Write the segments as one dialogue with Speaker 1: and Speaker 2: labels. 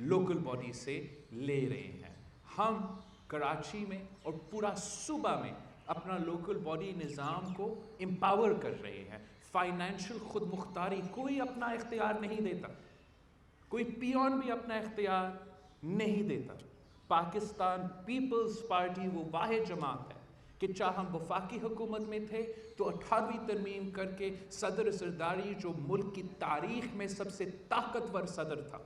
Speaker 1: Local body سے لے رہے ہیں. ہم کراچی میں اور پورا صوبہ میں اپنا لوکل باڈی نظام کو امپاور کر رہے ہیں. فائنینشیل خود مختاری کوئی اپنا اختیار نہیں دیتا, کوئی پیون بھی اپنا اختیار نہیں دیتا. پاکستان پیپلز پارٹی وہ واحد جماعت ہے کہ چاہے ہم وفاقی حکومت میں تھے تو 18ویں ترمیم کر کے صدر زرداری جو ملک کی تاریخ میں سب سے طاقتور صدر تھا,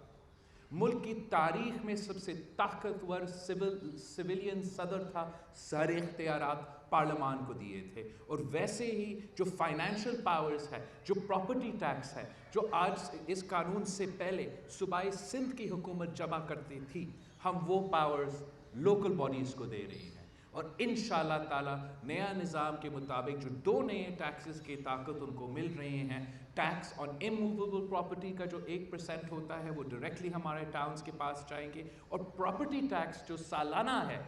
Speaker 1: ملک کی تاریخ میں سب سے طاقتور سویلین صدر تھا, سارے اختیارات پارلیمان کو دیے تھے. اور ویسے ہی جو فائنینشیل پاورز ہے, جو پراپرٹی ٹیکس ہے, جو آج اس قانون سے پہلے صوبائی سندھ کی حکومت جمع کرتی تھی, ہم وہ پاورز لوکل باڈیز کو دے رہے ہیں. اور انشاءاللہ تعالی نیا نظام کے مطابق جو 2 نئے ٹیکسز کی طاقت ان کو مل رہے ہیں, ٹیکس آن اموویبل پراپرٹی کا جو 1% ہوتا ہے وہ ڈائریکٹلی ہمارے ٹاؤنز کے پاس جائیں گے, اور پراپرٹی ٹیکس جو سالانہ ہے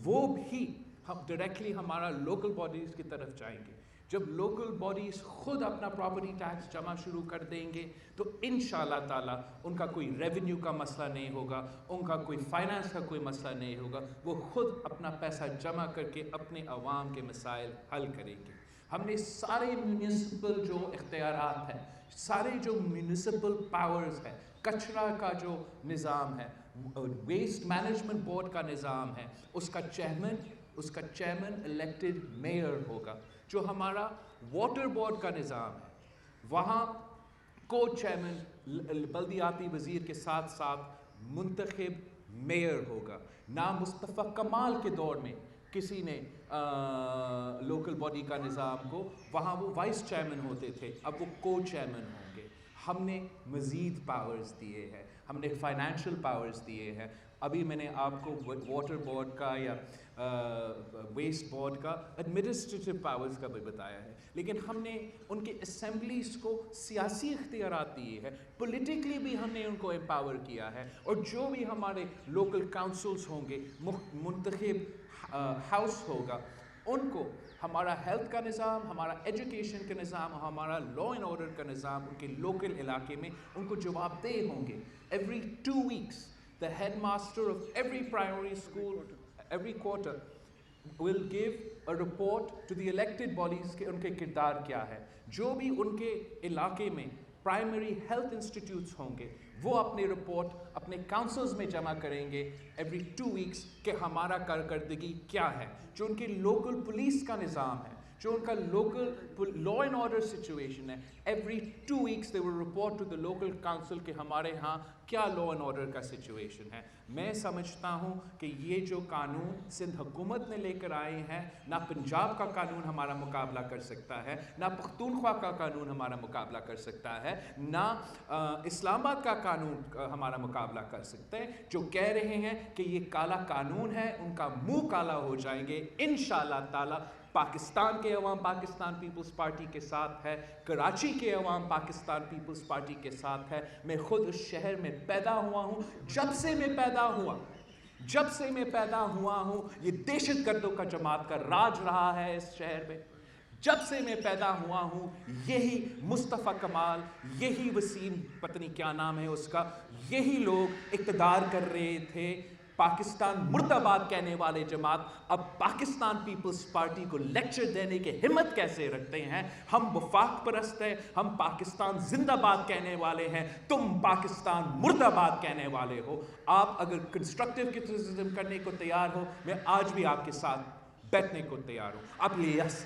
Speaker 1: وہ بھی ہم ڈائریکٹلی ہمارا لوکل باڈیز کی طرف جائیں گے. جب لوکل باڈیز خود اپنا پراپرٹی ٹیکس جمع شروع کر دیں گے تو انشاءاللہ تعالی ان کا کوئی ریونیو کا مسئلہ نہیں ہوگا, ان کا کوئی فائنانس کا کوئی مسئلہ نہیں ہوگا, وہ خود اپنا پیسہ جمع کر کے اپنے عوام کے مسائل حل کریں گے. ہم نے سارے میونسپل جو اختیارات ہیں, سارے جو میونسپل پاورز ہیں, کچرا کا جو نظام ہے, ویسٹ مینجمنٹ بورڈ کا نظام ہے, اس کا چیئرمین الیکٹڈ میئر ہوگا. جو ہمارا واٹر بورڈ کا نظام ہے, وہاں کو چیئرمین بلدیاتی وزیر کے ساتھ ساتھ منتخب میئر ہوگا. نہ مصطفیٰ کمال کے دور میں کسی نے لوکل باڈی کا نظام کو, وہاں وہ وائس چیئرمین ہوتے تھے, اب وہ کو چیئرمین ہوں گے. ہم نے مزید پاورز دیے ہیں, ہم نے فائنینشیل پاورز دیے ہیں. ابھی میں نے آپ کو واٹر بورڈ کا یا ویسٹ بورڈ کا ایڈمنسٹریٹو پاورز کا بھی بتایا ہے, لیکن ہم نے ان کے اسمبلیز کو سیاسی اختیارات دیے ہیں, پولیٹیکلی بھی ہم نے ان کو امپاور کیا ہے. اور جو بھی ہمارے لوکل کاؤنسلز ہوں گے, منتخب ہاؤس ہوگا, ان کو ہمارا ہیلتھ کا نظام, ہمارا ایجوکیشن کا نظام, ہمارا لا اینڈ آرڈر کا نظام ان کے لوکل علاقے میں ان کو جواب دہ ہوں گے. Every 2 weeks the headmaster of every primary school every quarter will give a report to the elected bodies کہ ان کے کردار کیا ہے. جو بھی ان کے علاقے میں پرائمری ہیلتھ انسٹیٹیوٹس ہوں گے وہ اپنی رپورٹ اپنے کاؤنسلز میں جمع کریں گے ایوری 2 weeks کہ ہمارا کارکردگی کیا ہے. جو ان کے لوکل پولیس کا نظام ہے, جو ان کا local law and order situation ہے, every 2 weeks they will report to the local council کہ ہمارے ہاں کیا لا اینڈ آرڈر کا سچویشن ہے. میں سمجھتا ہوں کہ یہ جو قانون سندھ حکومت نے لے کر آئے ہیں, نہ پنجاب کا قانون ہمارا مقابلہ کر سکتا ہے, نہ پختونخوا کا قانون ہمارا مقابلہ کر سکتا ہے, نہ اسلام آباد کا قانون ہمارا مقابلہ کر سکتے ہیں. جو کہہ رہے ہیں کہ یہ کالا قانون ہے, ان کا منہ کالا ہو جائیں گے. انشاءاللہ تعالی پاکستان کے عوام پاکستان پیپلز پارٹی کے ساتھ ہے, کراچی کے عوام پاکستان پیپلز پارٹی کے ساتھ ہے. میں خود اس شہر میں پیدا ہوا ہوں. جب سے میں پیدا ہوا ہوں یہ دہشت گردوں کا جماعت کا راج رہا ہے اس شہر میں. جب سے میں پیدا ہوا ہوں یہی مصطفیٰ کمال, یہی وسیم پتہ نہیں کیا نام ہے اس کا, یہی لوگ اقتدار کر رہے تھے. پاکستان مرد آباد کہنے والے جماعت اب پاکستان پیپلز پارٹی کو لیکچر دینے کی ہمت کیسے رکھتے ہیں؟ ہم وفاق پرست ہیں, ہم پاکستان زندہ باد کہنے والے ہیں, تم پاکستان مرد آباد کہنے والے ہو. آپ اگر کنسٹرکٹیو کرٹیسزم کرنے کو تیار ہو, میں آج بھی آپ کے ساتھ بیٹھنے کو تیار ہوں. آپ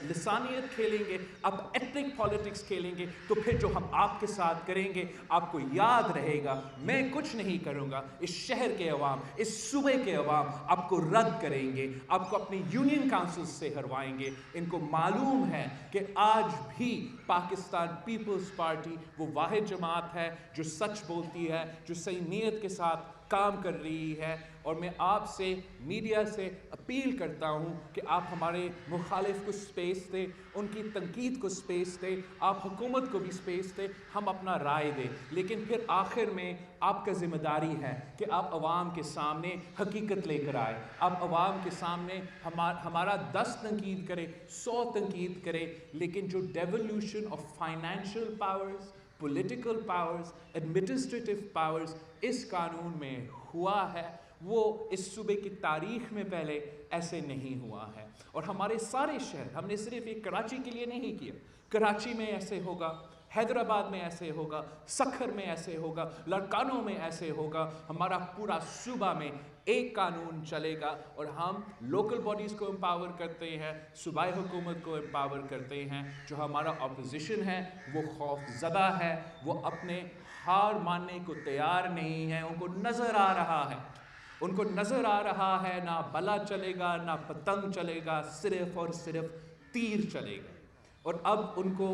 Speaker 1: لسانیت کھیلیں گے, آپ ایتھنک پالیٹکس کھیلیں گے, تو پھر جو ہم آپ کے ساتھ کریں گے آپ کو یاد رہے گا. میں کچھ نہیں کروں گا, اس شہر کے عوام, اس صوبے کے عوام آپ کو رد کریں گے, آپ کو اپنی یونین کاؤنسل سے ہروائیں گے. ان کو معلوم ہے کہ آج بھی پاکستان پیپلز پارٹی وہ واحد جماعت ہے جو سچ بولتی ہے, جو صحیح نیت کے ساتھ کام کر رہی ہے. اور میں آپ سے میڈیا سے اپیل کرتا ہوں کہ آپ ہمارے مخالف کو سپیس دیں, ان کی تنقید کو سپیس دیں, آپ حکومت کو بھی سپیس دیں, ہم اپنا رائے دیں. لیکن پھر آخر میں آپ کا ذمہ داری ہے کہ آپ عوام کے سامنے حقیقت لے کر آئے. آپ عوام کے سامنے ہمارا 10 تنقید کرے, 100 تنقید کرے, لیکن جو devolution of financial powers, political powers administrative powers इस कानून में हुआ है वो इस सूबे की तारीख में पहले ऐसे नहीं हुआ है। और हमारे सारे शहर, हमने सिर्फ एक कराची के लिए नहीं किया, कराची में ऐसे होगा, हैदराबाद में ऐसे होगा, सखर में ऐसे होगा, लड़कानों में ऐसे होगा, हमारा पूरा सूबा में एक कानून चलेगा। और हम लोकल बॉडीज़ को एम्पावर करते हैं, सूबाई हुकूमत को एम्पावर करते हैं। जो हमारा अपोजिशन है वो खौफज़दा है, वो अपने हार मानने को तैयार नहीं है। उनको नज़र आ रहा है, उनको नज़र आ रहा है ना बला चलेगा ना पतंग चलेगा, सिर्फ और सिर्फ तीर चलेगा। और अब उनको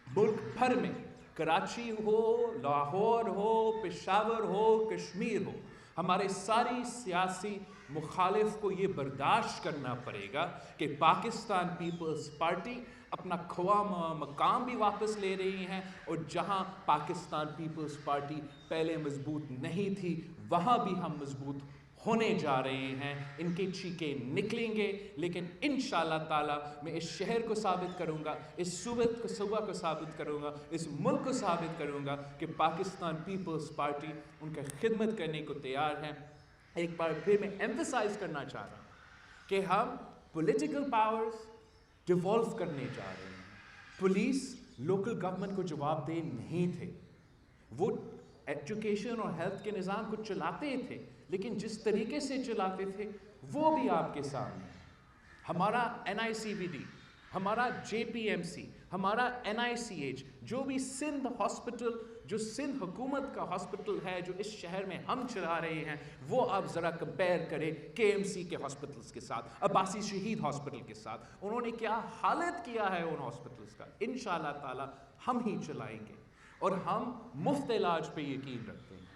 Speaker 1: मुल्क भर में, कराची हो, लाहौर हो, पेशावर हो, कश्मीर हो, हमारे सारी सियासी मुखालिफ को ये बर्दाश्त करना पड़ेगा कि पाकिस्तान पीपल्स पार्टी अपना खोआ मकाम भी वापस ले रही हैं। और जहां पाकिस्तान पीपल्स पार्टी पहले मजबूत नहीं थी, वहां भी हम मजबूत होने जा रहे हैं। इनके चीखे निकलेंगे, लेकिन इंशाअल्लाह ताला मैं इस शहर को साबित करूंगा, इस सूबा को साबित करूंगा, इस मुल्क को साबित करूंगा कि पाकिस्तान पीपल्स पार्टी उनका खिदमत करने को तैयार है। एक बार फिर मैं एम्फसाइज करना चाह रहा हूँ कि हम पॉलिटिकल पावर्स डिवॉल्व करने जा रहे हैं। पुलिस लोकल गवर्नमेंट को जवाबदेह नहीं थे, वो एजुकेशन और हेल्थ के निज़ाम को चलाते थे, लेकिन जिस तरीके से चलाते थे वो भी आपके सामने। हमारा NICVD, हमारा JPMC, हमारा NICH, जो भी सिंध हॉस्पिटल, जो सिंध हुकूमत का हॉस्पिटल है जो इस शहर में हम चला रहे हैं, वो आप ज़रा कंपेयर करें KMC के हॉस्पिटल्स के साथ, अब्बासी शहीद हॉस्पिटल के साथ। उन्होंने क्या हालत किया है उन हॉस्पिटल्स का। इंशाअल्लाह ताला हम ही चलाएंगे और हम मुफ्त इलाज पे यकीन रखते हैं,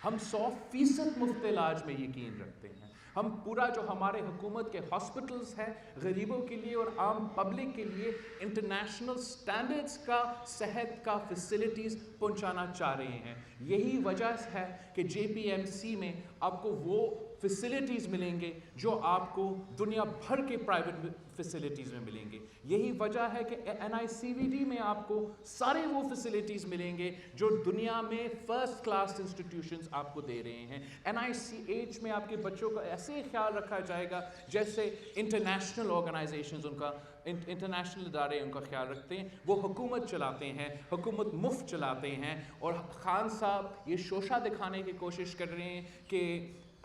Speaker 1: हम 100% मुफ्त इलाज में यकीन रखते हैं। हम पूरा जो हमारे हुकूमत के हॉस्पिटल्स हैं गरीबों के लिए और आम पब्लिक के लिए इंटरनेशनल स्टैंडर्ड्स का सेहत का फैसिलिटीज़ पहुंचाना चाह रहे हैं। यही वजह है कि JPMC में आपको वो फैसिलिटीज़ मिलेंगे जो आपको दुनिया भर के प्राइवेट फैसिलिटीज़ में मिलेंगे। यही वजह है कि NICVD में आपको सारे वो फैसिलिटीज़ मिलेंगे जो दुनिया में फर्स्ट क्लास इंस्टीट्यूशंस आपको दे रहे हैं। NICH में आपके बच्चों का ऐसे ख्याल रखा जाएगा जैसे इंटरनेशनल ऑर्गेनाइजेशंस, उनका इंटरनेशनल इदारे उनका ख्याल रखते हैं। वो हुकूमत चलाते हैं, हुकूमत मुफ्त चलाते हैं। और खान साहब ये शोशा दिखाने की कोशिश कर रहे हैं कि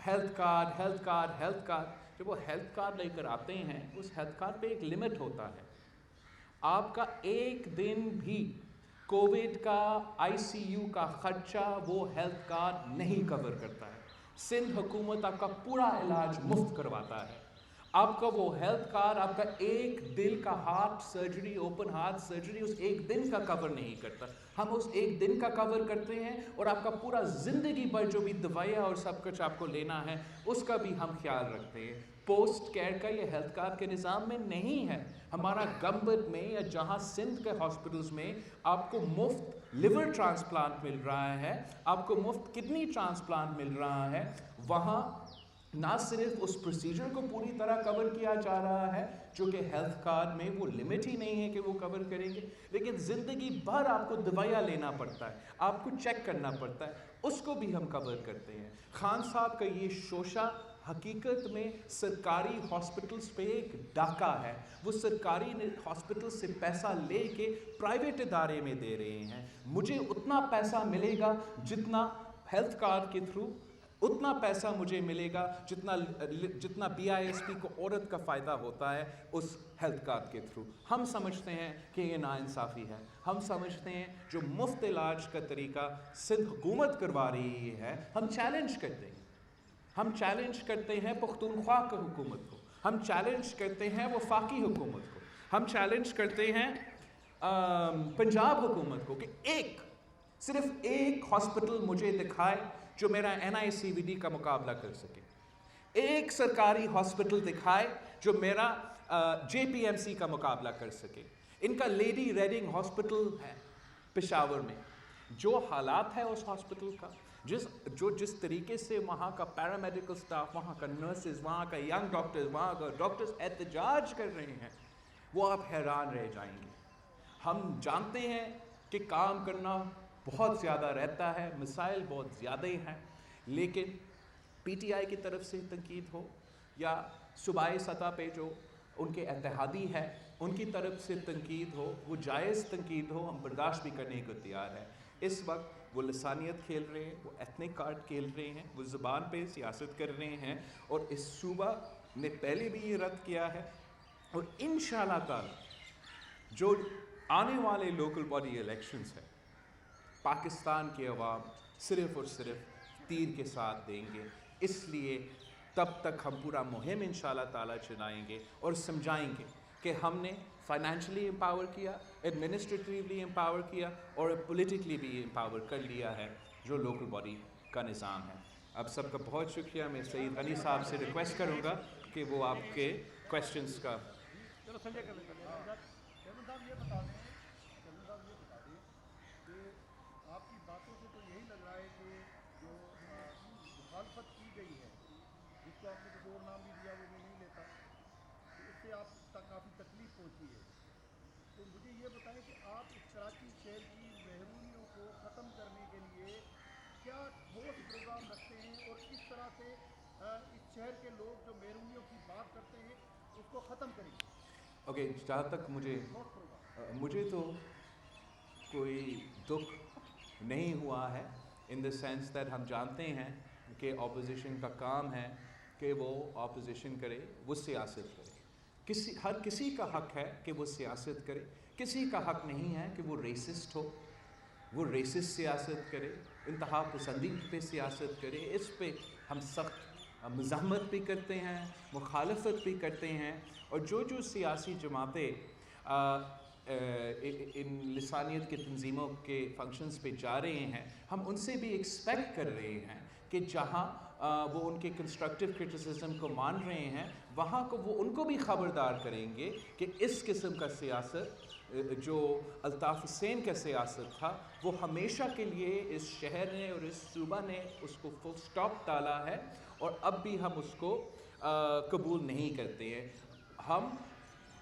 Speaker 1: health card, health card, health card. जब वो हेल्थ कार्ड लेकर आते हैं, उस हेल्थ कार्ड पे एक लिमिट होता है। आपका एक दिन भी कोविड का ICU का खर्चा वो हेल्थ कार्ड नहीं कवर करता है। सिंध हुकूमत आपका पूरा इलाज मुफ्त करवाता है। आपका वो हेल्थ कार्ड आपका एक दिल का heart surgery, open heart surgery, उस एक दिन का कवर नहीं करता। हम उस एक दिन का कवर करते हैं और आपका पूरा ज़िंदगी भर जो भी दवाइयाँ और सब कुछ आपको लेना है उसका भी हम ख्याल रखते हैं। पोस्ट केयर का ये हेल्थ कार्ड के निज़ाम में नहीं है। हमारा गवर्नमेंट में या जहाँ सिंध के हॉस्पिटल्स में आपको मुफ्त लिवर ट्रांसप्लांट मिल रहा है, आपको मुफ्त किडनी ट्रांसप्लांट मिल रहा है, वहाँ ना सिर्फ उस प्रोसीजर को पूरी तरह कवर किया जा रहा है जो कि हेल्थ कार्ड में वो लिमिट ही नहीं है कि वो कवर करेंगे, लेकिन ज़िंदगी भर आपको दवाइयाँ लेना पड़ता है, आपको चेक करना पड़ता है, उसको भी हम कवर करते हैं। खान साहब का ये शोशा हकीकत में सरकारी हॉस्पिटल्स पे एक डाका है। वो सरकारी हॉस्पिटल से पैसा लेके प्राइवेट इदारे में दे रहे हैं। मुझे उतना पैसा मिलेगा जितना हेल्थ कार्ड के थ्रू, उतना पैसा मुझे मिलेगा जितना BISP को औरत का फ़ायदा होता है उस हेल्थ कार्ड के थ्रू। हम समझते हैं कि ये नाइंसाफ़ी है। हम समझते हैं जो मुफ्त इलाज का तरीका सिंध हुकूमत करवा रही है, हम चैलेंज करते हैं। हम चैलेंज करते हैं पुख्तूनख्वा की हुकूमत को, हम चैलेंज करते हैं वफाकी हुकूमत को, हम चैलेंज करते हैं पंजाब हुकूमत को कि सिर्फ एक हॉस्पिटल मुझे दिखाए जो मेरा NICVD का मुकाबला कर सके। एक सरकारी हॉस्पिटल दिखाए जो मेरा JPMC का मुकाबला कर सके। इनका लेडी रेडिंग हॉस्पिटल है पेशावर में, जो हालात है उस हॉस्पिटल का, जिस तरीके से वहाँ का पैरामेडिकल स्टाफ, वहाँ का नर्सेज, वहाँ का यंग डॉक्टर्स, वहाँ का डॉक्टर्स एहतजाज कर रहे हैं, वो आप हैरान रह जाएंगे। हम जानते हैं कि काम करना بہت زیادہ رہتا ہے، مسائل بہت زیادہ ہیں، لیکن پی ٹی آئی کی طرف سے تنقید ہو یا صوبائی سطح پہ جو ان کے اتحادی ہے ان کی طرف سے تنقید ہو، وہ جائز تنقید ہو، ہم برداشت بھی کرنے کو تیار ہیں۔ اس وقت وہ لسانیت کھیل رہے ہیں، وہ ایتھنک کارڈ کھیل رہے ہیں، وہ زبان پہ سیاست کر رہے ہیں، اور اس صوبہ نے پہلے بھی یہ رد کیا ہے، اور انشاءاللہ تعالی جو آنے والے لوکل باڈی الیکشنز ہیں پاکستان کے عوام صرف اور صرف تیر کے ساتھ دیں گے، اس لیے تب تک ہم پورا مہم انشاءاللہ تعالی چلائیں گے اور سمجھائیں گے کہ ہم نے فائنینشلی امپاور کیا، ایڈمنسٹریٹیولی امپاور کیا، اور پولیٹیکلی بھی امپاور کر لیا ہے جو لوکل باڈی کا نظام ہے۔ اب سب کا بہت شکریہ۔ میں سعید غنی صاحب سے ریکویسٹ کروں گا کہ وہ آپ کے کویسچنز کا
Speaker 2: چلو سنجے کر لیتے ہیں۔ چیئرمین صاحب یہ بتا دیں کہ آپ کی باتوں سے تو یہی لگ رہا ہے کہ جو مخالفت کی گئی ہے، جس کو آپ نے کچھ اور نام بھی دیا وہ میں نہیں لیتا، تو اس سے آپ تک کافی تکلیف پہنچی ہے، تو مجھے یہ بتائیں کہ آپ اس کراچی شہر کی محرومیوں کو ختم کرنے کے لیے کیا ٹھوس پروگرام رکھتے ہیں، اور کس طرح سے اس شہر کے لوگ جو محرومیوں کی بات کرتے ہیں اس کو ختم کریں گے؟
Speaker 1: اوکے، جہاں تک مجھے تو کوئی دکھ نہیں ہوا ہے، ان دا سینس دیٹ ہم جانتے ہیں کہ اپوزیشن کا کام ہے کہ وہ اپوزیشن کرے، وہ سیاست کرے، ہر کسی کا حق ہے کہ وہ سیاست کرے، کسی کا حق نہیں ہے کہ وہ ریسسٹ ہو، وہ ریسسٹ سیاست کرے، انتہا پسندی پہ سیاست کرے۔ اس پہ ہم سخت مزاحمت بھی کرتے ہیں، مخالفت بھی کرتے ہیں، اور جو سیاسی جماعتیں ان لسانیت کے تنظیموں کے فنکشنز پہ جا رہے ہیں، ہم ان سے بھی ایکسپیکٹ کر رہے ہیں کہ جہاں وہ ان کے کنسٹرکٹیو کرٹیسزم کو مان رہے ہیں، وہاں کو وہ ان کو بھی خبردار کریں گے کہ اس قسم کا سیاست جو الطاف حسین کا سیاست تھا، وہ ہمیشہ کے لیے اس شہر نے اور اس صوبہ نے اس کو فل سٹاپ ڈالا ہے، اور اب بھی ہم اس کو قبول نہیں کرتے ہیں۔ ہم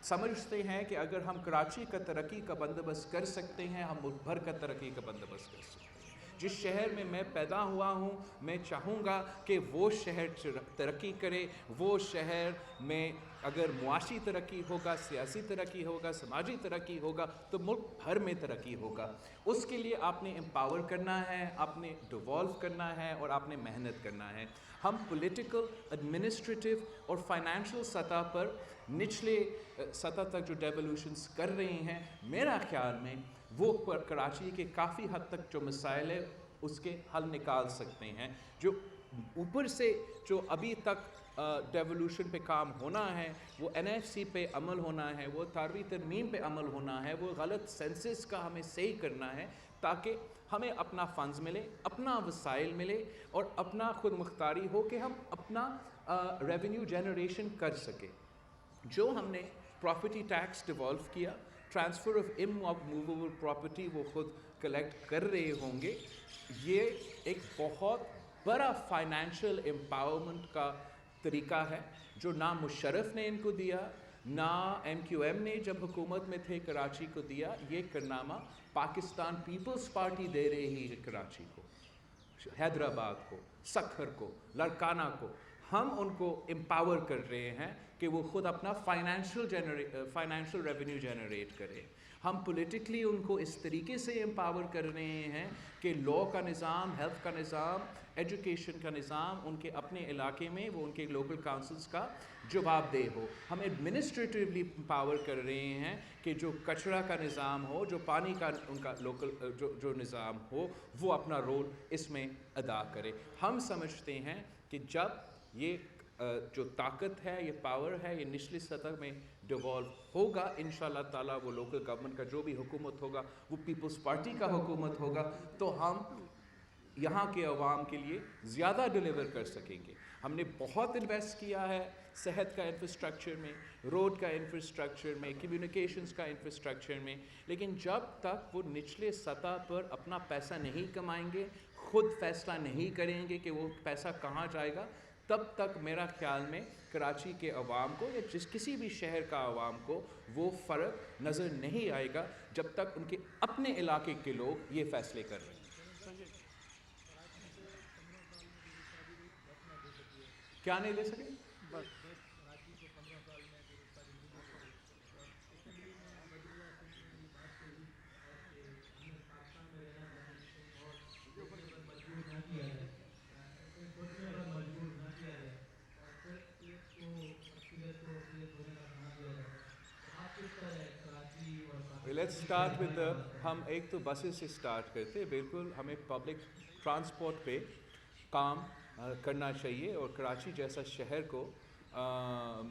Speaker 1: سمجھتے ہیں کہ اگر ہم کراچی کا ترقی کا بندوبست کر سکتے ہیں، ہم ملک بھر کا ترقی کا بندوبست کر سکتے ہیں۔ جس شہر میں میں پیدا ہوا ہوں، میں چاہوں گا کہ وہ شہر ترقی کرے، وہ شہر میں اگر معاشی ترقی ہوگا، سیاسی ترقی ہوگا، سماجی ترقی ہوگا، تو ملک بھر میں ترقی ہوگا۔ اس کے لیے آپ نے امپاور کرنا ہے، آپ نے ڈیوالو کرنا ہے، اور آپ نے محنت کرنا ہے۔ ہم پولیٹیکل، ایڈمنسٹریٹو اور فائنینشل سطح پر نچلے سطح تک جو ڈیولوشنز کر رہے ہیں، میرا خیال میں وہ کراچی کے کافی حد تک جو مسائل ہے اس کے حل نکال سکتے ہیں۔ جو اوپر سے جو ابھی تک ڈیولوشن پہ کام ہونا ہے، وہ این ایف سی پہ عمل ہونا ہے، وہ 18ویں ترمیم پہ عمل ہونا ہے، وہ غلط سینسس کا ہمیں صحیح کرنا ہے، تاکہ ہمیں اپنا فنڈز ملے، اپنا وسائل ملے، اور اپنا خود مختاری ہو کہ ہم اپنا ریونیو جنریشن کر سکیں۔ جو ہم نے پراپرٹی ٹیکس ڈیوالو کیا، ٹرانسفر آف موویبل پراپرٹی وہ خود کلیکٹ کر رہے ہوں گے، یہ ایک بہت بڑا فائنینشیل امپاورمنٹ کا طریقہ ہے جو نہ مشرف نے ان کو دیا، نہ ایم کیو ایم نے جب حکومت میں تھے کراچی کو دیا۔ یہ کارنامہ پاکستان پیپلز پارٹی دے رہی ہے کراچی کو، حیدرآباد کو، سکھر کو، لاڑکانہ کو۔ ہم ان کو امپاور کر رہے ہیں کہ وہ خود اپنا فائنینشل ریونیو جنریٹ کرے۔ ہم پولیٹیکلی ان کو اس طریقے سے امپاور کر رہے ہیں کہ لا کا نظام، ہیلتھ کا نظام، ایجوکیشن کا نظام ان کے اپنے علاقے میں وہ ان کے لوکل کاؤنسلز کا جواب دہ ہو۔ ہم ایڈمنسٹریٹیولی امپاور کر رہے ہیں کہ جو کچرا کا نظام ہو، جو پانی کا ان کا لوکل جو نظام ہو، وہ اپنا رول اس میں ادا کرے۔ ہم سمجھتے ہیں کہ جب یہ جو طاقت ہے، یہ پاور ہے، یہ نچلی سطح میں ڈیوالو ہوگا، انشاءاللہ تعالیٰ وہ لوکل گورنمنٹ کا جو بھی حکومت ہوگا وہ پیپلز پارٹی کا حکومت ہوگا، تو ہم یہاں کے عوام کے لیے زیادہ ڈیلیور کر سکیں گے۔ ہم نے بہت انویسٹ کیا ہے صحت کا انفراسٹرکچر میں، روڈ کا انفراسٹرکچر میں، کمیونیکیشنز کا انفراسٹرکچر میں، لیکن جب تک وہ نچلے سطح پر اپنا پیسہ نہیں کمائیں گے، خود فیصلہ نہیں کریں گے کہ وہ پیسہ کہاں جائے گا، तब तक मेरा ख्याल में कराची के अवाम को या किसी भी शहर का अवाम को वो फ़र्क नज़र नहीं आएगा जब तक उनके अपने इलाके के लोग ये फ़ैसले कर रहे हैं। क्या नहीं ले सके?
Speaker 2: बस
Speaker 1: लेट्स स्टार्ट विद हम एक तो बसेस से स्टार्ट करते हैं। बिल्कुल हमें पब्लिक ट्रांसपोर्ट पे काम करना चाहिए और कराची जैसा शहर को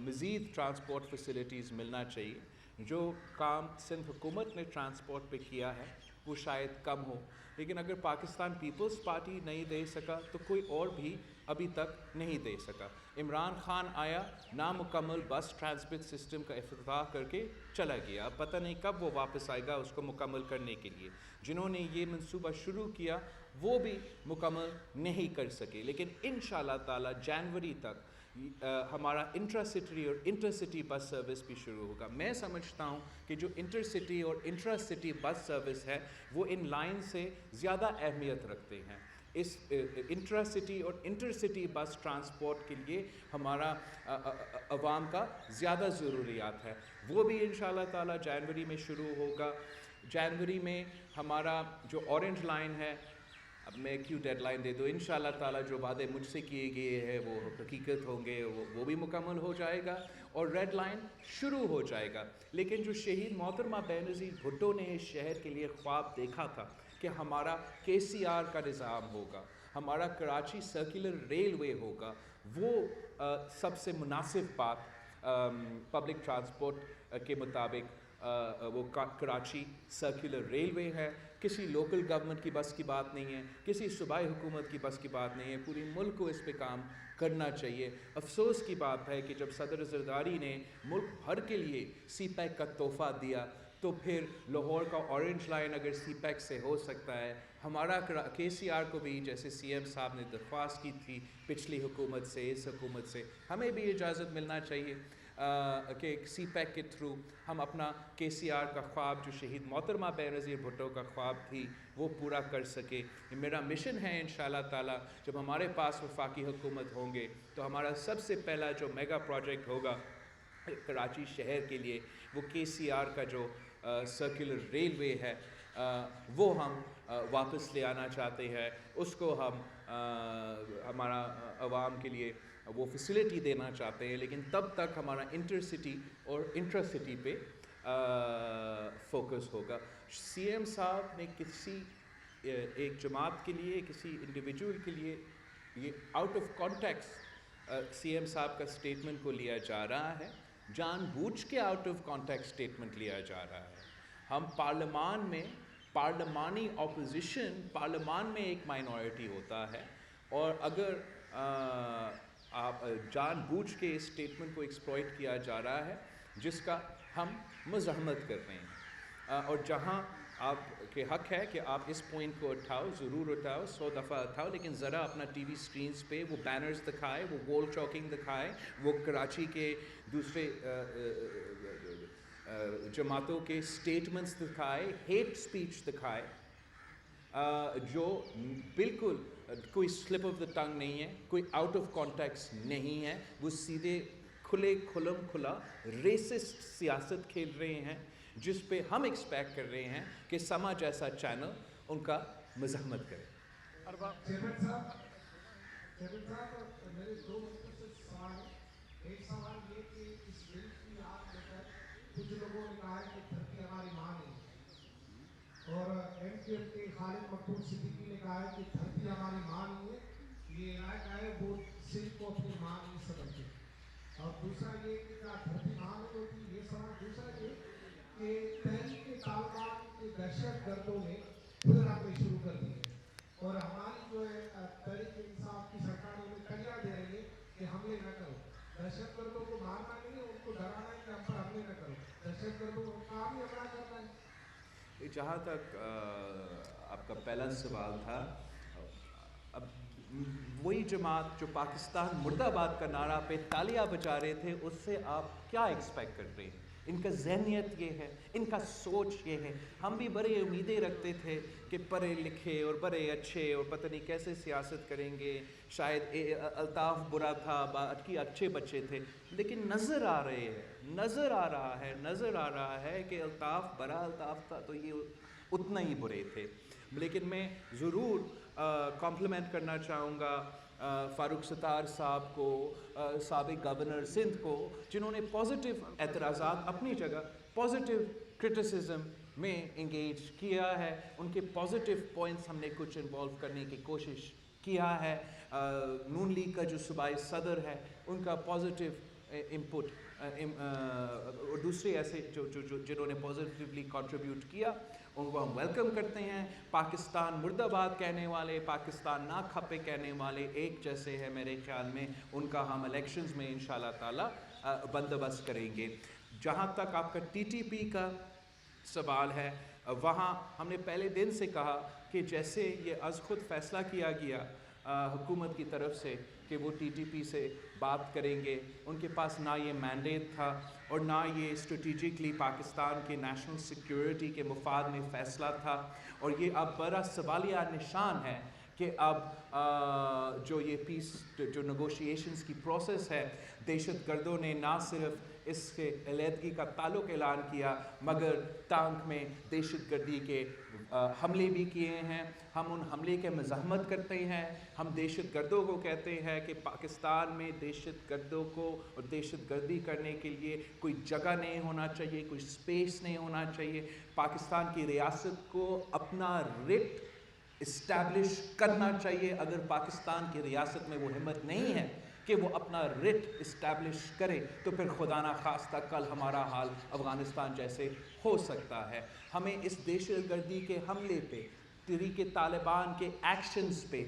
Speaker 1: मज़ीद ट्रांसपोर्ट फैसिलिटीज़ मिलना चाहिए। जो काम सिंध हुकूमत ने ट्रांसपोर्ट पे किया है वो शायद कम हो, लेकिन अगर पाकिस्तान पीपल्स पार्टी नहीं दे सका तो कोई और भी अभी तक नहीं दे सका। इमरान खान आया, नामुकम्मल बस ट्रांसपोर्ट सिस्टम का इफ्तिताह करके चला गया, अब पता नहीं कब वो वापस आएगा उसको मुकम्मल करने के लिए। जिन्होंने ये मंसूबा शुरू किया वो भी मुकम्मल नहीं कर सके, लेकिन इंशाअल्लाह ताला जनवरी तक हमारा इंट्रासिटी और इंटरसिटी बस सर्विस भी शुरू होगा। मैं समझता हूँ कि जो इंटरसिटी और इंट्रासिटी बस सर्विस है वो इन लाइन से ज़्यादा अहमियत रखते हैं। इस इंट्रासिटी और इंटरसिटी बस ट्रांसपोर्ट के लिए हमारा अवाम का ज़्यादा ज़रूरियात है, वो भी इंशाअल्लाह ताला जनवरी में शुरू होगा। जनवरी में हमारा जो ऑरेंज लाइन है, अब मैं क्यों डेडलाइन दे दूँ, इंशाअल्लाह ताला जो वादे मुझसे किए गए हैं वो हकीकत होंगे, वो भी मुकम्मल हो जाएगा और रेड लाइन शुरू हो जाएगा। लेकिन जो शहीद मोहतरमा बेनज़ीर भुट्टो ने इस शहर के लिए ख्वाब देखा था कि हमारा KCR का निज़ाम होगा, हमारा कराची सर्कुलर रेलवे होगा, वो सबसे मुनासिब बात पब्लिक ट्रांसपोर्ट के मुताबिक वो कराची सर्कुलर रेलवे है। किसी लोकल गवर्नमेंट की बस की बात नहीं है, किसी सूबाई हुकूमत की बस की बात नहीं है, पूरी मुल्क को इस पे काम करना चाहिए। अफसोस की बात है कि जब सदर ज़रदारी ने मुल्क भर के लिए CPEC का तोहफ़ा दिया तो फिर लाहौर का ऑरेंज लाइन अगर CPEC से हो सकता है, हमारा KCR को भी जैसे CM साहब ने दरख्वास्त की थी पिछली हुकूमत से, इस हुकूमत से हमें भी इजाज़त मिलना चाहिए कि CPEC के थ्रू हम अपना KCR का ख्वाब जो शहीद मोहतरमा बेनज़ीर भुट्टो का ख्वाब थी वो पूरा कर सके। मेरा मिशन है इंशाअल्लाह ताला जब हमारे पास वफाकी हुकूमत होंगे तो हमारा सबसे पहला जो मेगा प्रोजेक्ट होगा कराची शहर के लिए वो KCR का जो सर्कुलर रेलवे है वो हम वापस ले आना चाहते हैं। उसको हम हमारा आवाम के लिए वो फैसिलिटी देना चाहते हैं, लेकिन तब तक हमारा इंटरसिटी और इंट्रासिटी पे फोकस होगा। CM साहब ने किसी एक जमात के लिए, किसी इंडिविजुअल के लिए ये आउट ऑफ कॉन्टेक्स्ट CM साहब का स्टेटमेंट को लिया जा रहा है, जानबूझ के आउट ऑफ कॉन्टेक्स्ट स्टेटमेंट लिया जा रहा है। हम पार्लियामान में पार्लिमानी ऑपोजिशन, पार्लियामान में एक माइनॉरिटी होता है और अगर आप जानबूझ के इस स्टेटमेंट को एक्सप्लॉइट किया जा रहा है जिसका हम मज़ाहमत कर रहे हैं और जहां आपके हक है कि आप इस पॉइंट को उठाओ, ज़रूर उठाओ, 100 दफ़ा उठाओ, लेकिन ज़रा अपना TV स्क्रीन्स पे वो बैनर्स दिखाए, वो वॉल चॉकिंग दिखाए, वो कराची के दूसरे जमातों के स्टेटमेंट्स दिखाए, हेट स्पीच दिखाए जो बिल्कुल कोई स्लिप ऑफ द टंग नहीं है, कोई आउट ऑफ कॉन्टेक्स्ट नहीं है, वो सीधे खुला रेसिस्ट सियासत खेल रहे हैं जिस पे हम एक्सपेक्ट कर रहे हैं कि समा जैसा चैनल उनका मज़ाहमत करे।
Speaker 3: चेयरमैन साहब, मेरे दो मुख्तसर सवाल हैं। एक सवाल ये कि इस बिल की आग लेकर कुछ लोगों ने कहा है कि धरती हमारी माँ नहीं, और MQM के खालिद मकबूल सिद्दीकी ने कहा है कि धरती हमारी माँ नहीं है, ये राय का है वो सिर्फ को अपनी माँ नहीं समझते। और दूसरा ये कि क्या धरती माँ नहीं होती, ये सवाल। दूसरा ये कि तहरीक तालिबान के दहशत गर्दों ने खुद हमले शुरू कर दिए और हमारी जो है तहरीक इंसाफ की सरकार उन्हें कलिया दे रही है कि हमले न करो, दहशत गर्दों को मारना नहीं है, उनको डराना है कि हम पर हमले न करो, दहशत गर्दों को काम ही हमला करना है।
Speaker 1: जहाँ तक आपका पहला सवाल था, अब वही जमात जो पाकिस्तान मुर्दाबाद का नारा पे तालियां बजा रहे थे, उससे आप क्या एक्सपेक्ट कर रहे हैं? इनका ज़हनियत ये है, इनका सोच ये है। हम भी बड़े उम्मीदें रखते थे कि पढ़े लिखे और बड़े अच्छे और पता नहीं कैसे सियासत करेंगे, शायद अल्ताफ़ बुरा था, बाकी अच्छे बच्चे थे, लेकिन नज़र आ रहा है कि अल्ताफ़ बड़ा अल्ताफ़ था तो ये उतना ही बुरे थे। लेकिन मैं ज़रूर कॉम्प्लीमेंट करना चाहूँगा फ़ारूक सत्तार साहब को, साबिक़ गवर्नर सिंध को, जिन्होंने पॉजिटिव एतराज़ात अपनी जगह पॉजिटिव क्रिटिसिज्म में इंगेज किया है। उनके पॉजिटिव पॉइंट्स हमने कुछ इन्वॉल्व करने की कोशिश किया है। नून लीग का जो सूबाई सदर है उनका पॉजिटिव इनपुट और दूसरे ऐसे जो जिन्होंने पॉजिटिवली कंट्रीब्यूट किया उनको हम वेलकम करते हैं। पाकिस्तान मुर्दाबाद कहने वाले, पाकिस्तान ना खपे कहने वाले एक जैसे हैं मेरे ख्याल में, उनका हम इलेक्शंस में इंशाल्लाह ताला बंदोबस्त करेंगे। जहाँ तक आपका टीटीपी का सवाल है, वहाँ हमने पहले दिन से कहा कि जैसे ये अज़ खुद फ़ैसला किया गया हुकूमत की तरफ से कि वो टीटीपी से बात करेंगे, उनके पास ना ये मैंडेट था और ना ये स्ट्रेटिजिकली पाकिस्तान के नेशनल सिक्योरिटी के मुफाद में फ़ैसला था। और ये अब बड़ा सवालिया निशान है कि अब जो ये पीस जो नेगोशिएशंस की प्रोसेस है, दहशतगर्दों ने ना सिर्फ इसके अलहदगी का ताल्लुक़ ऐलान किया मगर टांग में दहशतगर्दी के हमले भी किए हैं। हम उन हमले के मज़ाहमत करते हैं। हम दहशतगर्दों को कहते हैं कि पाकिस्तान में दहशतगर्दों को और दहशतगर्दी करने के लिए कोई जगह नहीं होना चाहिए, कोई स्पेस नहीं होना चाहिए। पाकिस्तान की रियासत को अपना रिट इस्टेब्लिश करना चाहिए। अगर पाकिस्तान की रियासत में वो हिम्मत नहीं है कि वो अपना रिट इस्टेब्लिश करे तो फिर खुदा ना खास्ता कल हमारा हाल अफ़गानिस्तान जैसे हो सकता है। हमें इस दहशतगर्दी के हमले पे, तहरीक तालिबान के एक्शंस पे,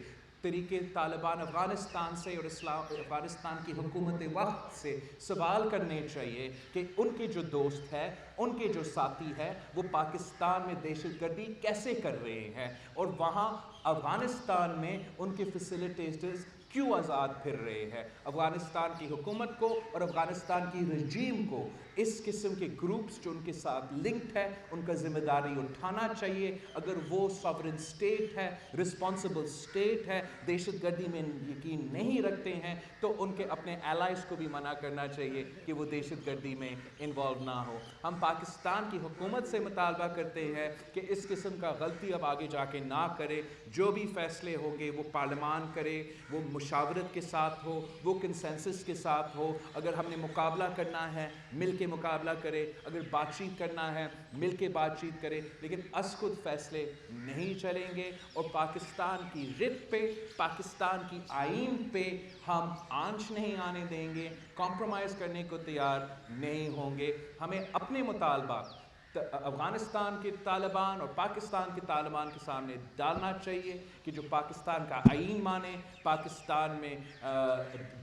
Speaker 1: तहरीक तालिबान अफ़गानिस्तान से और अफ़गानिस्तान की हुकूमत वक्त से सवाल करने चाहिए कि उनके जो दोस्त है, उनके जो साथी है, वो पाकिस्तान में दहशतगर्दी कैसे कर रहे हैं और वहाँ अफ़गानिस्तान में उनके फैसिलिटेटर्स क्यों आज़ाद फिर रहे हैं। अफ़गानिस्तान की हुकूमत को और अफ़गानिस्तान की रजीम को इस किस्म के ग्रुप्स जो उनके साथ लिंक्ड है उनका ज़िम्मेदारी उठाना चाहिए। अगर वो सॉवरेन स्टेट है, रिस्पॉन्सिबल स्टेट है, दहशतगर्दी में यकीन नहीं रखते हैं तो उनके अपने एलाइज को भी मना करना चाहिए कि वो दहशतगर्दी में इन्वॉल्व ना हो। हम पाकिस्तान की हुकूमत से मुतालबा करते हैं कि इस किस्म का गलती अब आगे जाके ना करे। जो भी फ़ैसले होंगे वो पार्लिमान करे, वो मुशावरत के साथ हो, वो कंसेंसस के साथ हो। अगर हमने मुकाबला करना है मिल के मुकाबला करे, अगर बातचीत करना है मिल के बातचीत करे, लेकिन अज़ खुद फ़ैसले नहीं चलेंगे। और पाकिस्तान की रिट पे, पाकिस्तान की आइन पे हम आंच नहीं आने देंगे, कॉम्प्रोमाइज़ करने को तैयार नहीं होंगे। हमें अपने मुतालबा अफ़गानिस्तान के तालिबान और पाकिस्तान के तालिबान के सामने डालना चाहिए कि जो पाकिस्तान का आइन माने, पाकिस्तान में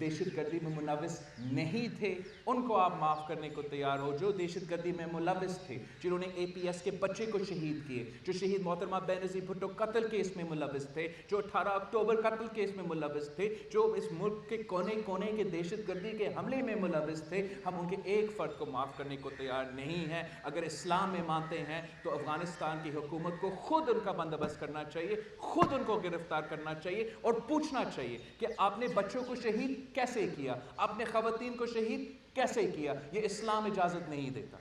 Speaker 1: दहशतगर्दी में मुलविस नहीं थे, उनको आप माफ़ करने को तैयार हो। जो दहशतगर्दी में मुलविस थे, जिन्होंने APS के बच्चे को शहीद किए, जो शहीद मोहतरमा बेनज़ीर भुट्टो कत्ल केस में मुलविस थे, जो 18 अक्टूबर कत्ल केस में मुलविस थे, जो इस मुल्क के कोने कोने के दहशतगर्दी के हमले में मुलविस थे, हम उनके एक फ़र्द को माफ़ करने को तैयार नहीं हैं। अगर इस्लाम में मानते हैं तो अफ़गानिस्तान की हुकूमत को खुद उनका बंदोबस्त करना चाहिए, खुद उनको गिरफ्तार करना चाहिए और पूछना चाहिए कि आपने बच्चों को शहीद कैसे किया, आपने ख़वातीन को शहीद कैसे किया। ये इस्लाम इजाज़त नहीं देता।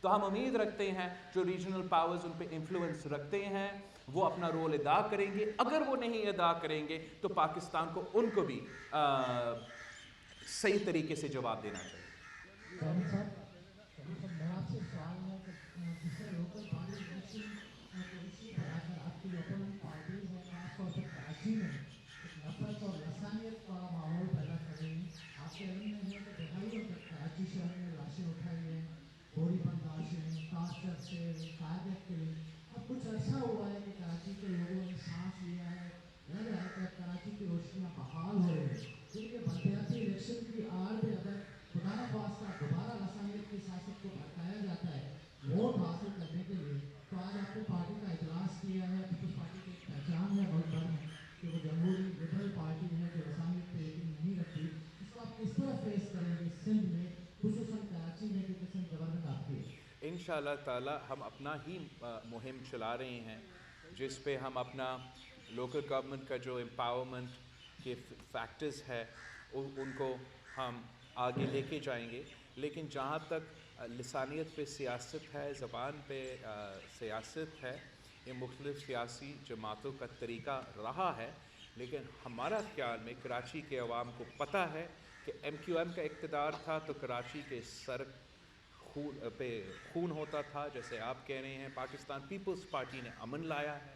Speaker 1: तो हम उम्मीद रखते हैं जो रीजनल पावर्स उन पे इन्फ्लुएंस रखते हैं वो अपना रोल अदा करेंगे। अगर वो नहीं अदा करेंगे तो पाकिस्तान को उनको भी सही तरीके से जवाब देना चाहिए।
Speaker 3: कुछ ऐसा हुआ है कि कराची के लोगों ने सांस लिया है, लग रहा है कि कराची की रोशनियाँ बहाल हो रही है। जिनके बलदियाती इलेक्शन की आड़ में अगर खुदा न खास्ता दोबारा लसानियत
Speaker 1: इंशाअल्लाह ताला हम अपना ही मुहिम चला रहे हैं, जिस पे हम अपना लोकल गवर्नमेंट का जो एम्पावरमेंट के फैक्टर्स है उनको हम आगे लेके जाएंगे। लेकिन जहाँ तक लिसानियत पे सियासत है, ज़बान पे सियासत है, ये मुख्तलिफ़ सियासी जमातों का तरीका रहा है, लेकिन हमारा ख्याल में कराची के अवाम को पता है कि MQM का इक़्तिदार था तो कराची के सर खून होता था। जैसे आप कह रहे हैं पाकिस्तान पीपल्स पार्टी ने अमन लाया है।